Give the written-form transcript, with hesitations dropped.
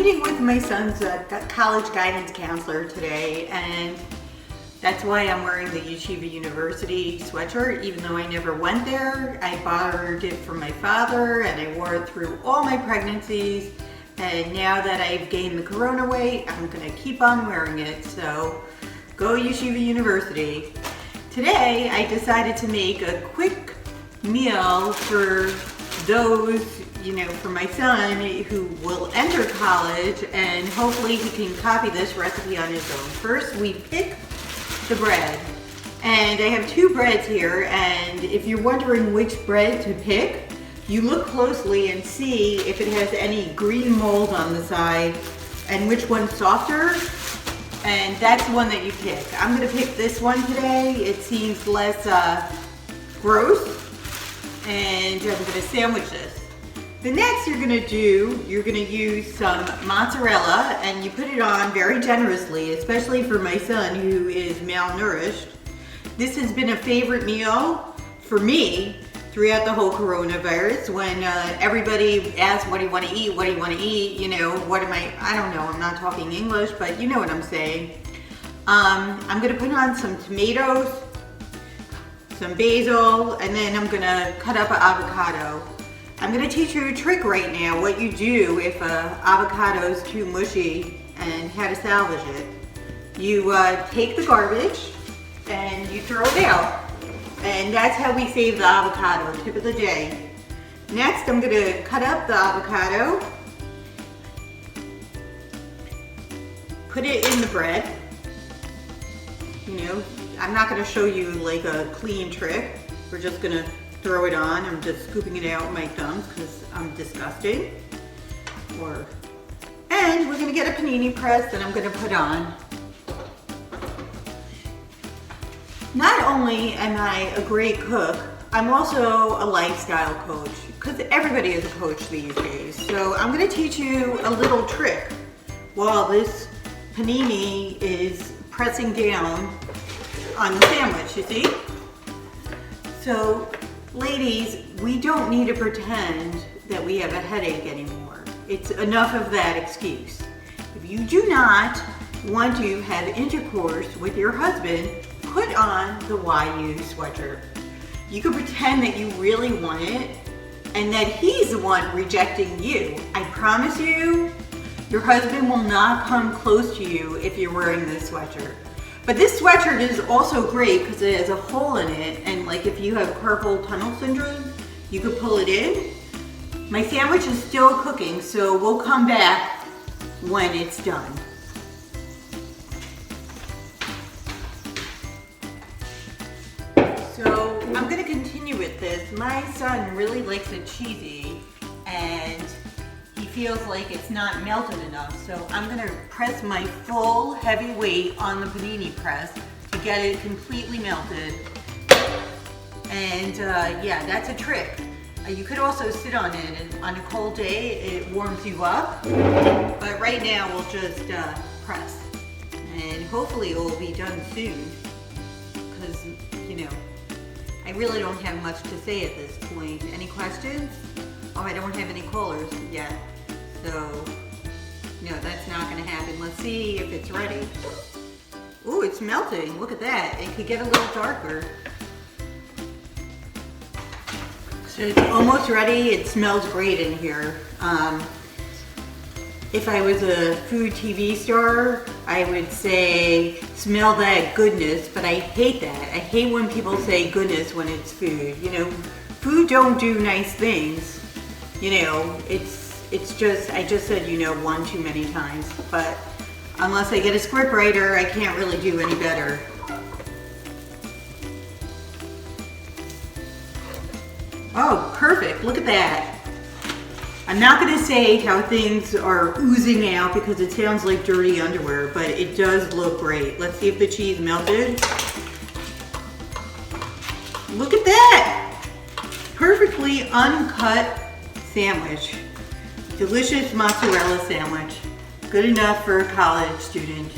meeting with my son's college guidance counselor today, and that's why I'm wearing the Yeshiva University sweatshirt. Even though I never went there, I borrowed it from my father and I wore it through all my pregnancies. And now that I've gained the corona weight, I'm gonna keep on wearing it. So go Yeshiva University. Today, I decided to make a quick meal for those, for my son who will enter college, and hopefully he can copy this recipe on his own. First, we pick the bread, and I have two breads here, and if you're wondering which bread to pick, you look closely and see if it has any green mold on the side and which one's softer, and that's the one that you pick. I'm gonna pick this one today. It seems less gross, and I'm gonna sandwich this. The next you're gonna use some mozzarella, and you put it on very generously, especially for my son who is malnourished. This has been a favorite meal for me throughout the whole coronavirus. When everybody asks, what do you want to eat? What do you want to eat? I don't know, I'm not talking English, but you know what I'm saying. I'm gonna put on some tomatoes, some basil, and then I'm gonna cut up an avocado. I'm gonna teach you a trick right now, what you do if avocado is too mushy and how to salvage it. You take the garbage and you throw it out. And that's how we save the avocado, tip of the day. Next, I'm gonna cut up the avocado, put it in the bread. I'm not gonna show you like a clean trick. We're just gonna throw it on. I'm just scooping it out with my thumbs because I'm disgusting. And we're gonna get a panini press that I'm gonna put on. Not only am I a great cook, I'm also a lifestyle coach, because everybody is a coach these days. So I'm gonna teach you a little trick while this panini is pressing down on the sandwich, you see? So ladies, we don't need to pretend that we have a headache anymore. It's enough of that excuse. If you do not want to have intercourse with your husband, put on the YU sweatshirt. You can pretend that you really want it and that he's the one rejecting you. I promise you, your husband will not come close to you if you're wearing this sweatshirt. But this sweatshirt is also great because it has a hole in it, and like if you have carpal tunnel syndrome, you could pull it in. My sandwich is still cooking, so we'll come back when it's done. So I'm gonna continue with this. My son really likes it cheesy, and he feels like it's not melted enough. So I'm gonna press my full heavy weight on the panini press to get it completely melted. And yeah, that's a trick. You could also sit on it, and on a cold day, it warms you up. But right now, we'll just press. And hopefully it will be done soon, because, I really don't have much to say at this point. Any questions? Oh, I don't have any callers yet. So, no, that's not gonna happen. Let's see if it's ready. Ooh, it's melting. Look at that. It could get a little darker. So it's almost ready. It smells great in here. If I was a food TV star, I would say, smell that goodness, but I hate that. I hate when people say goodness when it's food. Food don't do nice things. It's just, I just said one too many times, but unless I get a script writer, I can't really do any better. Oh, perfect, look at that. I'm not gonna say how things are oozing out because it sounds like dirty underwear, but it does look great. Let's see if the cheese melted. Look at that! Perfectly uncut sandwich. Delicious mozzarella sandwich. Good enough for a college student.